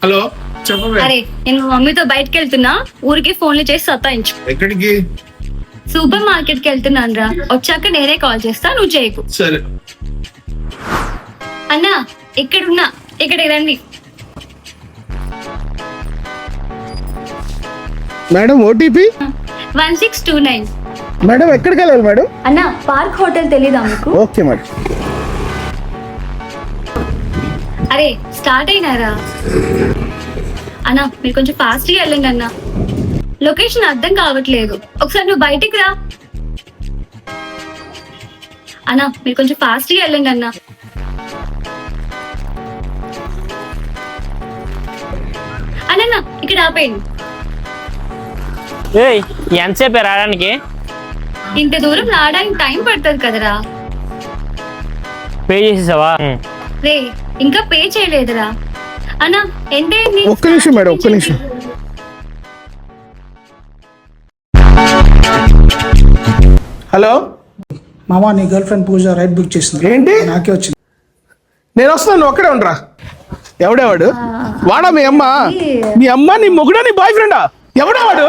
Hello చెప్పవే. అరే నేను మా మమ్మీతో బయటకు వెళ్తున్నా, ఊరికి ఫోన్లు చేసి సతాయించు. ఎక్కడికి? సూపర్ మార్కెట్ కి వెళ్తున్నాను రా, వచ్చాక నేనే కాల్ చేస్తా, నువ్వు చేయకు. సరే. అన్నా ఇక్కడున్నా, ఇక్కడికి రండి. Madam OTP 1629. మేడం ఎక్కడికి వెళ్ళాలి మేడం? అన్నా పార్క్ హోటల్ తెలీదా మీకు? Okay madam. అరే స్టార్ట్ అయినారా? అన్నా మీరు కొంచెం ఫాస్ట్ గా వెళ్ళండి అన్నా, లొకేషన్ అర్థం కావట్లేదు, ఒకసారి నువ్వు బయటికి రా. అన్నా మీరు కొంచెం ఫాస్ట్ గా వెళ్ళండి అన్నా. అన్న ఇక్కడ ఆపేయండి. ఎంతసేపు రావడానికి? ఇంత దూరం రావడానికి టైం పడుతుంది కదరా. పే చేసేసావా? రే ఇంకా పే చేయలేదురా. అన్నా ఎంత? ఒక్క నిమిషం మేడం, ఒక్క నిమిషం. హలో మామా, నీ గర్ల్ ఫ్రెండ్ పూజ రైడ్ బుక్ చేసింది. ఏంటి? నాకే వచ్చింది. నేను వస్తున్నాను, నువ్వు ఒక్కడే ఉండరా. ఎవడేవాడు? వాడా మీ అమ్మ? మీ అమ్మ నీ మొగుడా నీ బాయ్ ఫ్రెండా? ఎవడేవాడు?